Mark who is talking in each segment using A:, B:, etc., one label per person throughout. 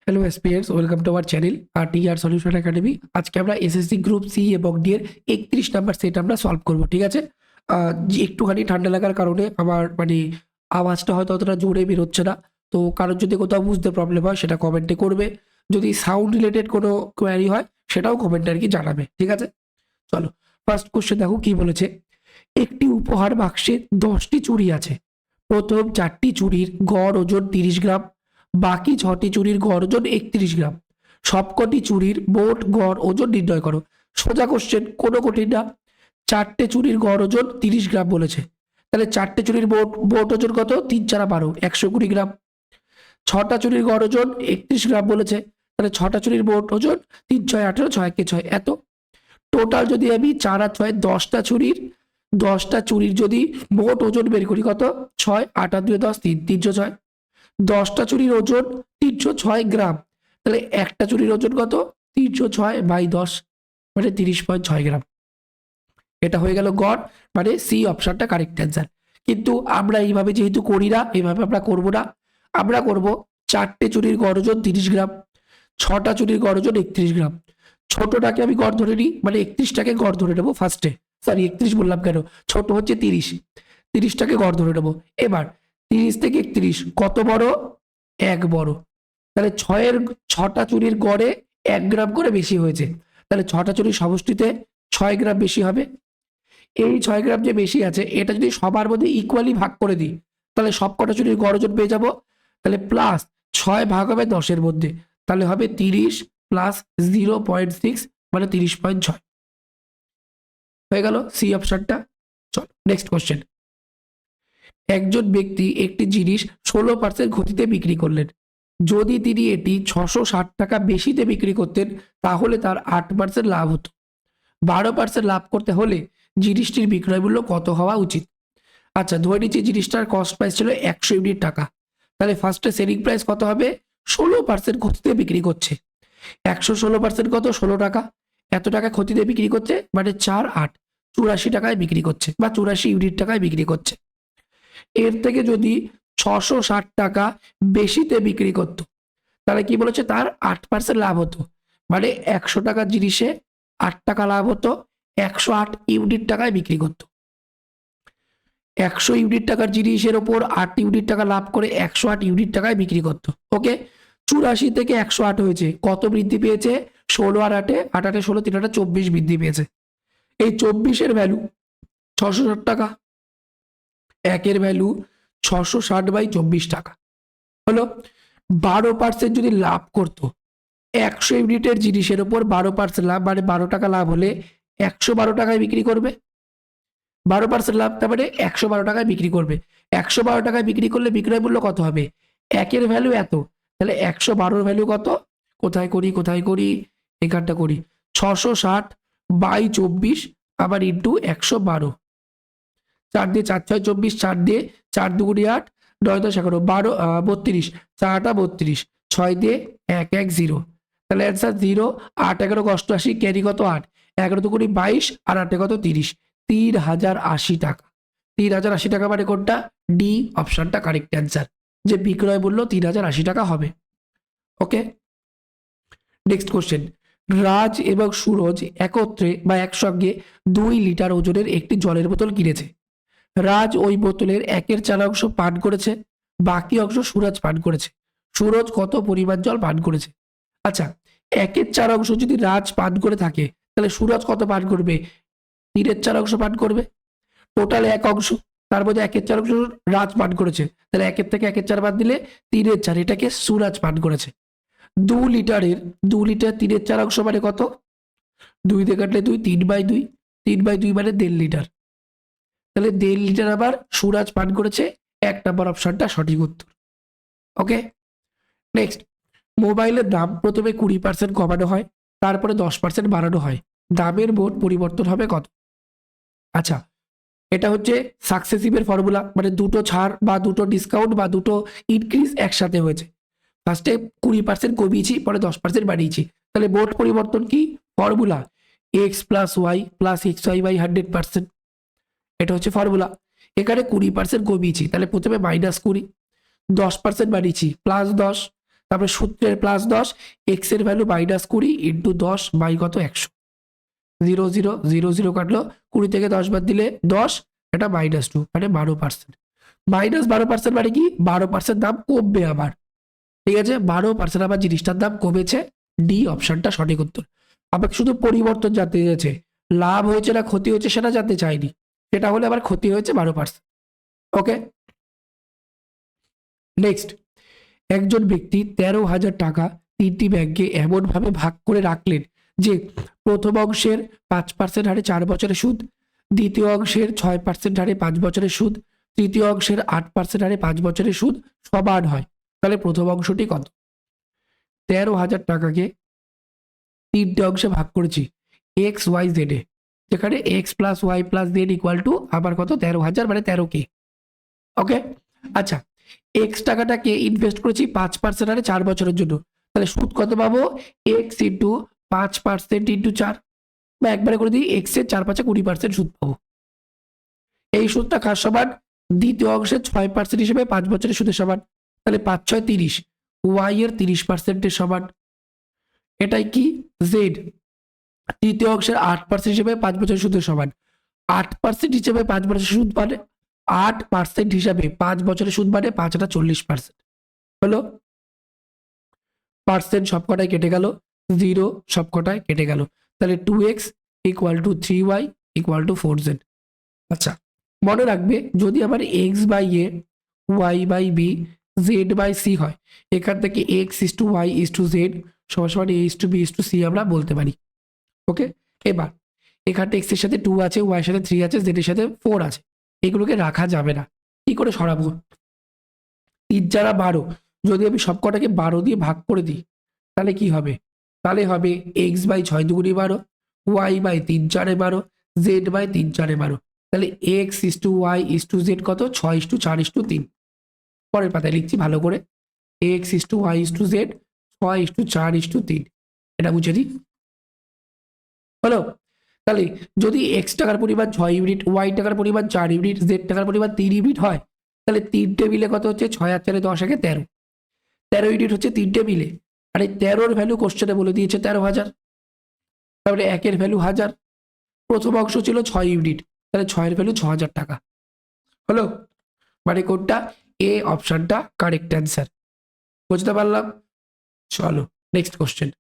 A: Hello SPS, welcome to our channel TR solution academy. আজকে আমরা SSC group C এবং D এর 31 number set আমরা সলভ করব, ঠিক আছে? একটুখানি ঠান্ডা লাগার কারণে আমার আওয়াজটা হয়তো অতটা জোরে বেরোচ্ছে না। তো কারোর যদি কোথাও বুঝতে প্রবলেম হয় সেটা কমেন্টে করবে। যদি সাউন্ড রিলেটেড কোনো কোয়ারি হয় সেটাও কমেন্টে আর কি জানাবে, ঠিক আছে? চলো, ফার্স্ট কোশ্চেন দেখো কি বলেছে। একটি উপহার বাক্সে 10টি চুড়ি আছে। প্রথম 4টি চুড়ির গড় ওজন 30 গ্রাম, বাকি 6টি চুড়ির গড় ওজন 31 গ্রাম। সবকটি চুড়ির মোট গড় ওজন নির্ণয় করো। সোজা কোশ্চেন, কোনো কঠিন না। 4টে চুড়ির গড় ওজন 30 গ্রাম বলেছে, তাহলে 4টে চুড়ির মোট মোট ওজন কত? 3 4 12, 120 গ্রাম। 6টা চুড়ির গড় ওজন 31 গ্রাম বলেছে, তাহলে 6টা চুড়ির মোট ওজন 3 6 18, 6 1 6, এত। টোটাল যদি আমি 4 আর 6 10টা চুরির যদি মোট ওজন বের করি কত? 6 8 আর 2 10, 306। 10টা চুরির ওজন 306 গ্রাম, তাহলে একটা চুরির ওজন কত? 306 বাই 10, মানে 30.6 গ্রাম। এটা হয়ে গেল গড়, মানে সি অপশনটা কারেক্ট অ্যান্সার। কিন্তু আমরা এইভাবে যেহেতু করি না, এইভাবে আমরা করব না। আমরা করব 4টে চুরির গড় ওজন 30 গ্রাম, 6টা চুরির গড় ওজন 31 গ্রাম। ছোটটাকে আমি গড় ধরে নিই, মানে 31টাকে গড় ধরে নেবো ফার্স্টে। সরি, 31 বললাম কেন, ছোট হচ্ছে 30, 30টাকে গড় ধরে নেবো। এবার 30 থেকে 31 কত বড়? 1 বড়। তাহলে 6টা চুরির গড়ে 1 গ্রাম করে বেশি হয়েছে, তাহলে 6টা চুরির সমষ্টিতে 6 গ্রাম বেশি হবে। এই 6 গ্রাম যে বেশি আছে, এটা যদি সবার মধ্যে ইকুয়ালি ভাগ করে দিই, তাহলে সব কটা চুরির গড় ওজন পেয়ে যাবো। তাহলে প্লাস 6 ভাগ হবে 10-এর মধ্যে, তাহলে হবে 30 প্লাস 0.6, মানে 30.6 হয়ে গেল সি অপশনটা। চলো নেক্সট কোশ্চেন। একজন ব্যক্তি একটি জিনিস 16% ক্ষতিতে বিক্রি করলেন। যদি তিনি এটি 660 টাকা বেশিতে বিক্রি করতেন, তাহলে তার 8% লাভ হতো। 12% লাভ করতে হলে জিনিসটির বিক্রয় মূল্য কত হওয়া উচিত? আচ্ছা, ধরে নিচ্ছি জিনিসটার কস্ট প্রাইস ছিল 100 ইউনিট টাকা, তাহলে ফার্স্টে সেলিং প্রাইস কত হবে? 16% ক্ষতিতে বিক্রি করছে। 116% কত? 16 টাকা। এত টাকা ক্ষতিতে বিক্রি করছে, মানে 4 8, 84 টাকায় বিক্রি করছে, বা 84 ইউনিট টাকায় বিক্রি করছে। এর থেকে যদি 660 টাকা বেশিতে বিক্রি করতো, তাহলে কি বলেছে? তার 8% লাভ হতো, মানে 100 টাকার জিনিসে 8 টাকা লাভ হতো। 108 ইউনিট টাকায় বিক্রি করতো। 100 ইউনিট টাকার জিনিসের ওপর 8 ইউনিট টাকা লাভ করে 108 ইউনিট টাকায় বিক্রি করতো। ওকে, 84 থেকে 108 হয়েছে, কত বৃদ্ধি পেয়েছে? 16 আর 8 8 8 16 3 8 24 বৃদ্ধি পেয়েছে। এই 24-এর ভ্যালু 660 টাকা, একের ভ্যালু 660 বাই 24 টাকা হলো। 12% যদি লাভ করতো, 100 ইউনিটের জিনিসের ওপর 12% লাভ, মানে 12 টাকা লাভ হলে 112 টাকায় বিক্রি করবে। 12% লাভ, তার মানে 112 টাকায় বিক্রি করবে। 112 টাকায় বিক্রি করলে বিক্রয় মূল্য কত হবে? একের ভ্যালু এত, তাহলে 112-র ভ্যালু কত? কোথায় করি, এখানটা করি। 660 বাই 24, আবার ইন্টু 112। 4 দিয়ে 4 6 24, 4 দিয়ে 4 2 8, 9 10 11 12 32, 4 8 32, 6 দিয়ে 1 1 0, তাহলে অ্যান্সার 0। 8 11 88, ক্যারি কত? 8, 11 2 22, আর 8 কত? 30, 3080 টাকা। 3080 টাকা মানে কোনটা? ডি অপশনটা কারেক্ট অ্যান্সার, যে বিক্রয় মূল্য 3080 টাকা হবে। ওকে, নেক্সট কোশ্চেন। রাজ এবং সুরজ একত্রে বা একসঙ্গে 2 লিটার ওজনের একটি জলের বোতল কিনেছে। রাজ ওই বোতলের 1/4 অংশ পান করেছে, বাকি অংশ সুরজ পান করেছে। সুরজ কত পরিমাণ জল পান করেছে? আচ্ছা, 1/4 অংশ যদি রাজ পান করে থাকে, তাহলে সুরজ কত পান করবে? 3/4 অংশ পান করবে। টোটাল 1 অংশ, তার মধ্যে 1/4 অংশ রাজ পান করেছে, তাহলে 1 থেকে 1/4 বাদ দিলে 3/4, এটাকে সুরজ পান করেছে। 2 লিটারের 2 লিটার 3/4 অংশ মানে কত? 2 দিয়ে কাটলে 2, 3/2, 3/2 মানে 1.5 লিটার। তাহলে 1.5 লিটার আবার সুরাজ পান করেছে। 1 নম্বর অপশনটা সঠিক উত্তর। ওকে, নেক্সট। মোবাইলের দাম প্রথমে 20% কমানো হয়, তারপরে 10% বাড়ানো হয়, দামের মোট পরিবর্তন হবে কত? আচ্ছা, এটা হচ্ছে সাকসেসিভের ফর্মুলা, মানে দুটো ছাড় বা দুটো ডিসকাউন্ট বা দুটো ইনক্রিজ একসাথে হয়েছে। ফার্স্টে 20% কমিয়েছি, পরে 10% বাড়িয়েছি, তাহলে মোট পরিবর্তন কি? Formula x plus y plus x y by 100%, এটা হচ্ছে ফর্মুলা। এখানে 20% কমিয়েছি, তাহলে প্রথমে -20, 10% বাড়িয়েছি প্লাস 10, তারপরে সূত্রের +10, এক্স এর ভ্যালু -20 ইন্টু 10 বাই কত 100, 0 0 0 0 কাটলো, 20 থেকে 10 বাদ দিলে 10, এটা -2 মানে 12%। -12% মানে কি 12% দাম কমবে আবার, ঠিক আছে, 12% আবার জিনিসটার দাম কমেছে। ডি অপশনটা সঠিক উত্তর। আমাকে শুধু পরিবর্তন জানতে চেয়েছে, লাভ হয়েছে না ক্ষতি হয়েছে সেটা জানতে চাইনি, সেটা হলে আবার ক্ষতি হয়েছে 12%। ওকে, নেক্সট, একজন ব্যক্তি 13,000 টাকা 3টি ব্যাংকে এমনভাবে ভাগ করে রাখলেন যে প্রথম অংশের 5% হারে 4 বছরের সুদ, দ্বিতীয় অংশের 6% হারে 5 বছরের সুদ, তৃতীয় অংশের 8% হারে 5 বছরের সুদ সমান হয়। তাহলে প্রথম অংশটি কত? 13,000 টাকাকে 3টে অংশে ভাগ করেছি এক্স ওয়াই জেডে, যেখানে x plus y plus z equal to আবার কত 13,000 মানে 13K। ওকে, আচ্ছা, এক্স টাকাটাকে ইনভেস্ট করেছি 5% হারে 4 বছরের জন্য, তাহলে সুদ কত পাবো? এক্স ইন্টু 5% ইন্টু 4, বা একবারে করে দিই এক্স এর 4 5 20% সুদ পাবো। এই সুদটা কার সমান? দ্বিতীয় অংশের 6% হিসেবে 5 বছরের সুদের সমান, তাহলে 5 6 30, ওয়াই এর 30%-এর সমান। এটাই কি জেড, তৃতীয় অংশের 8% হিসেবে 5 বছরের সুদের সমান। 8% হিসেবে 5 বছরের সুদ মানে 8% হিসাবে 5 বছরের সুদ মানে 5 টা 40%। হলো, পার্সেন্ট সবকটাই কেটে গেল, 0 সবকটাই কেটে গেল, তাহলে 2x equal to 3y equal to 4z। আচ্ছা, মনে রাখবে যদি আমার x by a, y by b, z by c হয়, এখান থেকে x is to y is to z সমান a is to b is to c আমরা বলতে পারি। ওকে, এবার এখানটা x এর সাথে 2 আছে, y এর সাথে 3 আছে, z এর সাথে 4 আছে, এগুলোকে রাখা যাবে না। কি করে সরাবো? 3 যারা 12, যদি আমি সবকটাকে 12 দিয়ে ভাগ করে দিই তাহলে কি হবে? তাহলে হবে x বাই 6 দুগুণে 12, y বাই 3 4 12, z বাই 3 4 12, তাহলে x is to y is to z কত? 6 ইস টু 4 ইস টু 3। পরের পাতায় লিখছি ভালো করে, x is to y is to z 6 is to 4 is to 3, এটা বুঝে দিই। হলো, তাহলে যদি x টাকার পরিমাণ 6 ইউনিট, y টাকার পরিমাণ 4 ইউনিট, z টাকার পরিমাণ 3 ইউনিট হয়, তাহলে 3টে মিলে কত হচ্ছে? 6 আর 4 10 একে 13, 13 ইউনিট হচ্ছে 3টে মিলে। আর এই 13-র ভ্যালু কোশ্চেনে বলে দিয়েছে 13,000, তাহলে 1-এর ভ্যালু 1000, প্রথম অংশ ছিল 6 ইউনিট, তাহলে 6-এর ভ্যালু 6,000 টাকা। হলো, মানে কোনটা? এ অপশনটা কারেক্ট অ্যান্সার। বুঝতে পারলাম? চলো নেক্সট কোশ্চেন।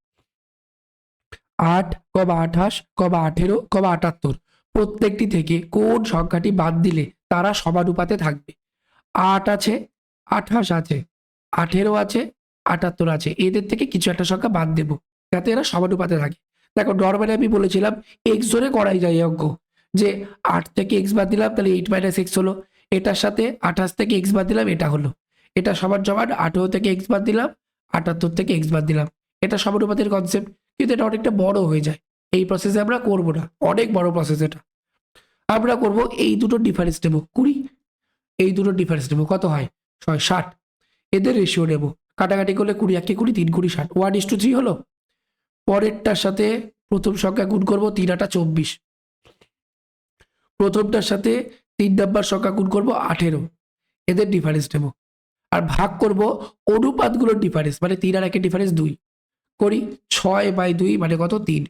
A: 8, 28, 18, 78 প্রত্যেকটি থেকে কোন সংখ্যাটি বাদ দিলে তারা সমানুপাতে থাকবে? 8 আছে, 28 আছে, 18 আছে, 78 আছে, এদের থেকে কিছু একটা সংখ্যা বাদ দেব যাতে এরা সমানুপাতে থাকে। দেখো নর্মালি আমি বলেছিলাম এক্স ধরে করাই যায় এই অঙ্ক, যে 8 থেকে এক্স বাদ দিলাম তাহলে 8 মাইনাস এক্স হলো, এটার সাথে 28 থেকে এক্স বাদ দিলাম এটা হলো, এটা সমান সমান 18 থেকে এক্স বাদ দিলাম, 78 থেকে এক্স বাদ দিলাম, এটা সমানুপাতের কনসেপ্ট। কিন্তু এটা অনেকটা বড় হয়ে যায়, এই প্রসেসে আমরা করব না, অনেক বড় প্রসেস এটা। আমরা করব এই দুটো ডিফারেন্স নেব 20, এই দুটো ডিফারেন্স নেব, কত হয়? 6 60, এদের রেশিও নেব, কাটাকাটি করলে 20 1 কে 20 3 20 60, 1:3 হলো। পরেরটার সাথে প্রথম সংখ্যা গুণ করব, 3 8 24, প্রথমটার সাথে 3 নাম্বার সংখ্যা গুণ করব 18, এদের ডিফারেন্স নেব, আর ভাগ করব অনুপাতগুলোর ডিফারেন্স, মানে 3 আর 1 এর ডিফারেন্স 2 করি, 6/2 মানে কত? 3।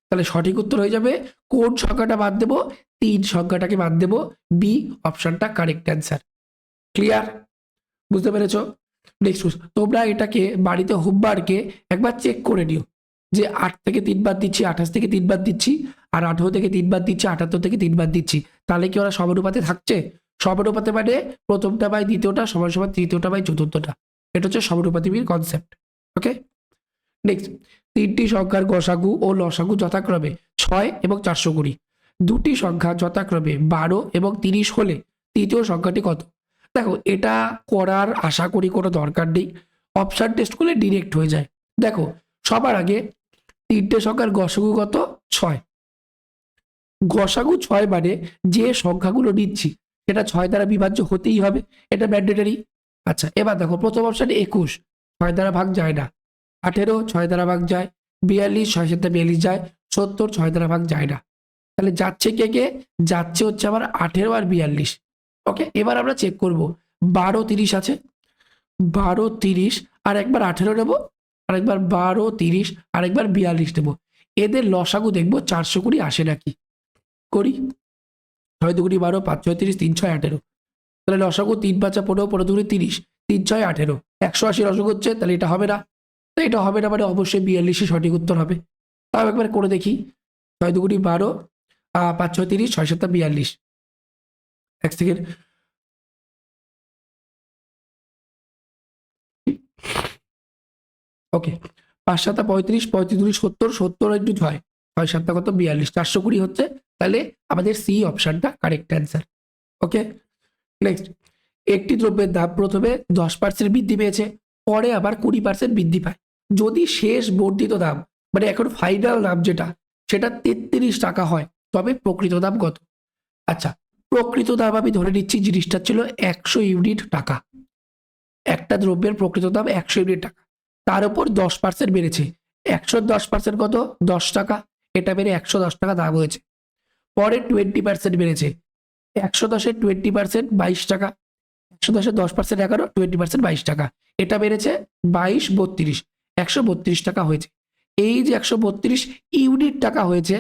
A: তাহলে সঠিক উত্তর হয়ে যাবে কোন সংখ্যাটা বাদ দেব? 3 সংখ্যাটাকে বাদ দেব, বি অপশনটা কারেক্ট অ্যান্সার। ক্লিয়ার? বুঝতে পেরেছো? নেক্সট, তোমরা এটাকে বাড়িতে হোমওয়ার্কে একবার চেক করে নিও, যে 8 থেকে 3 বাদ দিচ্ছি, 28 থেকে 3 বাদ দিচ্ছি, আর 18 থেকে 3 বাদ দিচ্ছি, 78 থেকে 3 বাদ দিচ্ছি, তাহলে কি ওরা সমানুপাতে থাকছে? সমানুপাতে মানে প্রথমটা বাই দ্বিতীয়টা সমান সমান তৃতীয়টা বাই চতুর্থটা, এটা হচ্ছে সমানুপাতির কনসেপ্ট। ওকে, নেক্সট, 3টি সংখ্যার গসাগু ও লসাগু যথাক্রমে 6 এবং 420, দুটি সংখ্যা যথাক্রমে 12 এবং 30 হলে তৃতীয় সংখ্যাটি কত? দেখো এটা করার আশা করি কোনো দরকার নেই, অপশন টেস্ট করলে ডিরেক্ট হয়ে যায়। দেখো সবার আগে 3টে সংখ্যার গসাগু কত? 6, গসাগু 6 মানে যে সংখ্যাগুলো নিচ্ছি সেটা 6 দ্বারা বিভাজ্য হতেই হবে, এটা ম্যান্ডেটরি। আচ্ছা, এবার দেখো প্রথম অপশন 21, 6 দ্বারা ভাগ যায় না, 18 6 দ্বারা ভাগ যায়, 42 6 সাথে 42 যায়, 70 6 দ্বারা ভাগ যায় না, তাহলে যাচ্ছে কে কে? যাচ্ছে হচ্ছে আমার 18 আর 42। ওকে, এবার আমরা চেক করব 12 30 আছে, 12 30 আর একবার 18 নেবো, আর একবার 12, 30, আর একবার 42 নেবো। এদের লসাগু দেখবো 420 আসে নাকি। করি, 6 দুগুণি 12, 5 6 30, 3 6 18। তাহলে লসাগু 3 5 15, 15 দুগুণি 30, 3 6 18, 180 লসাগু হচ্ছে। তাহলে এটা হবে না, তো এটা হবে না মানে অবশ্যই 42 সঠিক উত্তর হবে। তাও একবার করে দেখি, 6 দুগুণি 12, 5 6 30, 6 7 42। এক সেকেন্ড, ওকে, 5 7 35, 35 70, 70 ইন্টু 6, 6 7 কত 42, 420 হচ্ছে। তাহলে আমাদের সি অপশনটা কারেক্ট অ্যান্সার। ওকে, নেক্সট, একটি দ্রব্যের দাম প্রথমে 10% বৃদ্ধি পেয়েছে, পরে আবার 20% বৃদ্ধি পায়। যদি শেষ বর্ধিত দাম মানে এখন ফাইনাল দাম যেটা, সেটা 33 টাকা হয়, তবে প্রকৃত দাম কত? আচ্ছা, প্রকৃত দাম আমি ধরে নিচ্ছি জিনিসটা ছিল 100 ইউনিট টাকা। একটা দ্রব্যের প্রকৃত দাম 100 ইউনিট টাকা, তার উপর 10% বেড়েছে। 110% কত? 10 টাকা। এটা বেড়ে 110 টাকা দাম হয়েছে। পরে 20% বেড়েছে, 110-এর 20% 22 টাকা। 110-এর 10% 11, 20% 22 টাকা। এটা বেড়েছে 22 32, 132 টাকা হয়েছে। এই যে 132 ইউনিট টাকা হয়েছে,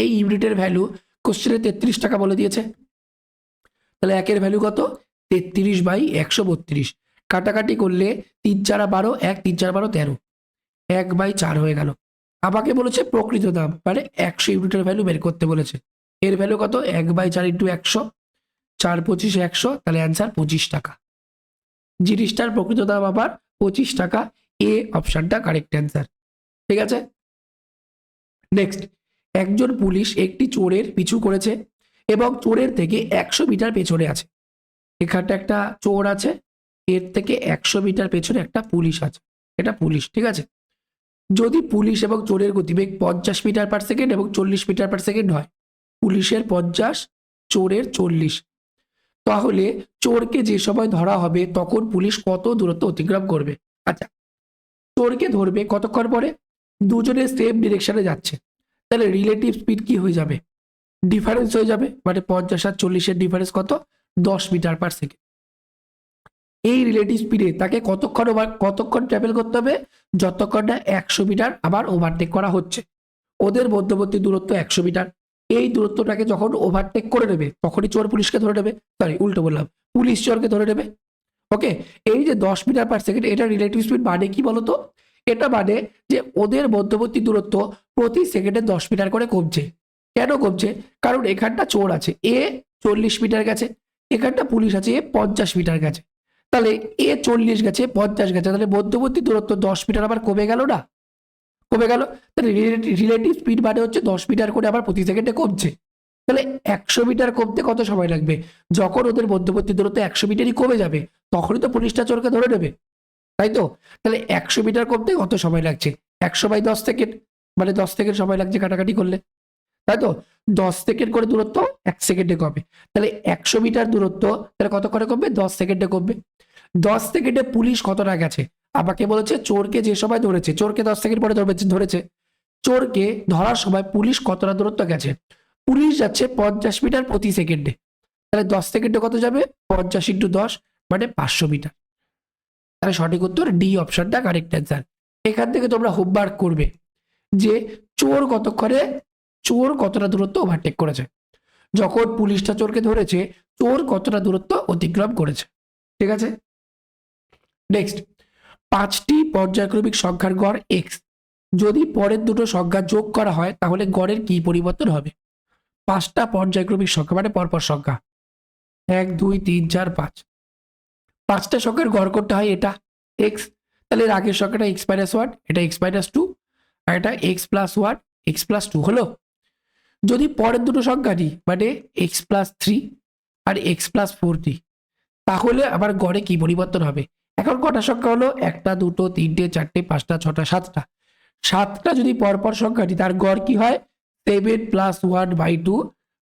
A: এই ইউনিটের ভ্যালু কোশ্চেনে 33 টাকা বলে দিয়েছে। তাহলে একের ভ্যালু কত? 33/132। কাটাকাটি করলে 3 4 12, 1 3 4 12 13, 1/4 হয়ে গেল। আমাকে বলেছে প্রকৃত দাম মানে 100 ইউনিটের ভ্যালু বের করতে বলেছে। এর ভ্যালু কত? 1/4 ইন্টু 100, 4 25 100, তাহলে অ্যান্সার 25 টাকা। জিনিসটার প্রকৃত দাম আবার 25 টাকা। এ অপশনটা কারেক্ট অ্যান্সার। ঠিক আছে, নেক্সট, একজন পুলিশ একটি চোরের পিছু করেছে এবং চোরের থেকে 100 মিটার পেছনে আছে। এখানটা একটা চোর আছে, এর থেকে 100 মিটার পেছনে একটা পুলিশ আছে। এটা পুলিশ, ঠিক আছে। যদি পুলিশ এবং চোরের গতিবেগ 50 মিটার পার সেকেন্ড এবং 40 মিটার পার সেকেন্ড হয়, পুলিশের 50, চোরের 40, তাহলে চোরকে যে সময় ধরা হবে তখন পুলিশ কত দূরত্ব অতিক্রম করবে? আচ্ছা, চোরকে ধরবে কতক্ষণ পরে? দুজনে সেম ডিরেকশনে যাচ্ছে, তাহলে রিলেটিভ স্পিড কি হয়ে যাবে? ডিফারেন্স হয়ে যাবে, মানে 50 আর 40-এর ডিফারেন্স কত? 10 মিটার পার সেকেন্ড। এই রিলেটিভ স্পিডে তাকে কতক্ষণ ট্রাভেল করতে হবে? যতক্ষণ না 100 মিটার আবার ওভারটেক করা হচ্ছে। ওদের মধ্যবর্তী দূরত্ব 100 মিটার। এই দূরত্বটাকে যখন ওভারটেক করে নেবে তখনই চোর পুলিশকে ধরে নেবে, সরি উল্টো বললাম, পুলিশ চোরকে ধরে নেবে। ওকে, এই যে 10 মিটার পার সেকেন্ড, এটা রিলেটিভ স্পিড মানে কি বলতো? এটা মানে যে ওদের মধ্যবর্তী দূরত্ব প্রতি সেকেন্ডে 10 মিটার করে কমছে। কেন কমছে? কারণ এখানটা চোর আছে, এ 40 মিটার গেছে, এখানটা পুলিশ আছে, এ 50 মিটার গেছে। তাহলে এ 40 গেছে, 50 গেছে, তাহলে মধ্যবর্তী দূরত্ব 10 মিটার আবার কমে গেল না? কমে গেল। তাহলে রিলেটিভ স্পিড মানে হচ্ছে 10 মিটার করে আবার প্রতি সেকেন্ডে কমছে। তাহলে 100 মিটার কমতে কত সময় লাগবে? যখন ওদের মধ্যবর্তী দূরত্ব 100 মিটারই কমে যাবে, তখনই তো পুলিশটা চোরকে ধরে নেবে, তাই তো? তাহলে 100 মিটার কমতে কত সময় লাগছে? 100/10 সেকেন্ড, মানে 10 সেকেন্ড সময় লাগছে কাটাকাটি করলে, তাই তো? 10 সেকেন্ড করে দূরত্ব 1 সেকেন্ডে কমবে। তাহলে 100 মিটার দূরত্ব তাহলে কত করে কমবে? 10 সেকেন্ডে কমবে। 10 সেকেন্ডে পুলিশ কতটা গেছে? আমাকে বলেছে চোরকে যে সময় ধরেছে, চোরকে 10 সেকেন্ড পরে ধরেছে, চোরকে ধরার সময় পুলিশ কতটা দূরত্ব গেছে? পুলিশ যাচ্ছে 50 মিটার প্রতি সেকেন্ডে। তাহলে 10 সেকেন্ডে কত যাবে? 50 ইন্টু 10, মানে 500 মিটার। তাহলে সঠিক উত্তর ডি অপশনটা কারেক্ট অ্যান্সার। এখান থেকে তোমরা হোমওয়ার্ক করবে যে চোর কতটা দূরত্ব ওভারটেক করেছে, যখন পুলিশটা চোরকে ধরেছে চোর কতটা দূরত্ব অতিক্রম করেছে। ঠিক আছে, নেক্সট, 5টি পর্যায়ক্রমিক সংখ্যার গড় এক্স, যদি পরের দুটো সংখ্যা যোগ করা হয় তাহলে গড়ের কি পরিবর্তন হবে? 5টা পর্যায়ক্রমিক সংখ্যা মানে পরপর সংখ্যা, 1 2 3 4 5, 5টা সংখ্যার গড় করতে হয় এটা এক্স। তাহলে এর আগের সংখ্যাটা এক্স মাইনাস 1, এটা এক্স মাইনাস 2, আর এটা এক্স প্লাস 1, এক্স প্লাস 2 হলো। যদি পরের দুটো সংখ্যা নিই মানে এক্স প্লাস 3 আর এক্স প্লাস 4 নিই, তাহলে আবার গড়ে কি পরিবর্তন হবে? এখন কটা সংখ্যা হলো? 1টা 2টো 3টে 4টে 5টা 6টা 7টা। 7টা যদি পরপর সংখ্যা নিই তার গড় কি হয়? 7 + 1/2,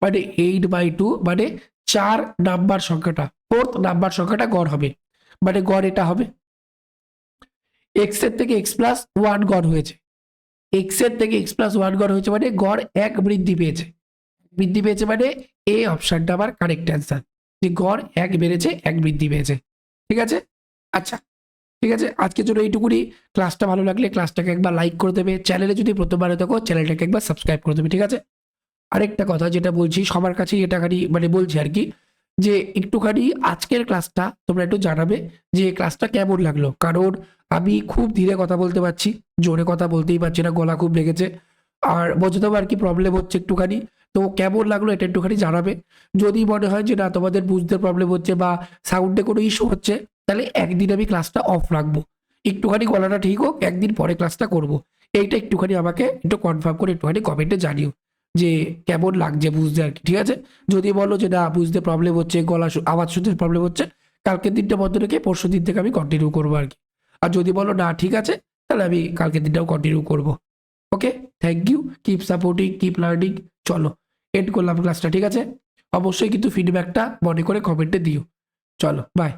A: মানে 8/2, মানে 4 নাম্বার সংখ্যাটা, 4th নাম্বার সংখ্যাটা গড় হবে, মানে গড় এটা হবে। এক্স এর থেকে এক্স প্লাস 1 গড় হয়েছে, এক্স এর থেকে এক্স প্লাস 1 গড় হয়েছে, মানে গড় 1 বৃদ্ধি পেয়েছে। বৃদ্ধি পেয়েছে মানে এ অপশনটা আবার কারেক্ট অ্যান্সার, যে গড় 1 বেড়েছে 1 বৃদ্ধি পেয়েছে। ঠিক আছে, আচ্ছা, ঠিক আছে, আজকের জন্য এইটুকুনি। ক্লাসটা ভালো লাগলে ক্লাসটাকে একবার লাইক করে দেবে, চ্যানেলে যদি প্রথমবার হয়ে থাকো চ্যানেলটাকে একবার সাবস্ক্রাইব করে দেবে, ঠিক আছে। আরেকটা কথা যেটা বলছি সবার কাছে, এটা খালি মানে বলছি আর কি, যে একটুখানি আজকের ক্লাসটা তোমরা একটু জানাবে যে ক্লাসটা কেমন লাগলো, কারণ আমি খুব ধীরে কথা বলতে পারছি, জোরে কথা বলতেই পারছি না, গলা খুব লেগেছে, আর বোঝাতে আর কি প্রবলেম হচ্ছে একটুখানি। তো কেমন লাগলো এটা একটুখানি জানাবে। যদি মনে হয় যে না তোমাদের বুঝতে প্রবলেম হচ্ছে বা সাউন্ডে কোনো ইস্যু হচ্ছে, তাহলে একদিন আমি ক্লাসটা অফ রাখবো, একটুখানি গলাটা ঠিক হোক, একদিন পরে ক্লাসটা করব। এইটা একটুখানি আমাকে একটু কনফার্ম করে একটুখানি কমেন্টে জানিও যে কেমন লাগছে বুঝতে আর কি, ঠিক আছে। যদি বলো যে না বুঝতে প্রবলেম হচ্ছে, আওয়াজ শুনতে প্রবলেম হচ্ছে, কালকের দিনটা বন্ধ রেখে পরশু দিন থেকে আমি কন্টিনিউ করবো আর কি। আর যদি বলো না ঠিক আছে, তাহলে আমি কালকের দিনটাও কন্টিনিউ করবো। Okay, thank you, keep supporting, keep learning. চলো এন্ড করলাম ক্লাসটা, ঠিক আছে। অবশ্যই কিন্তু ফিডব্যাকটা মনে করে কমেন্টে দিও। চলো বাই।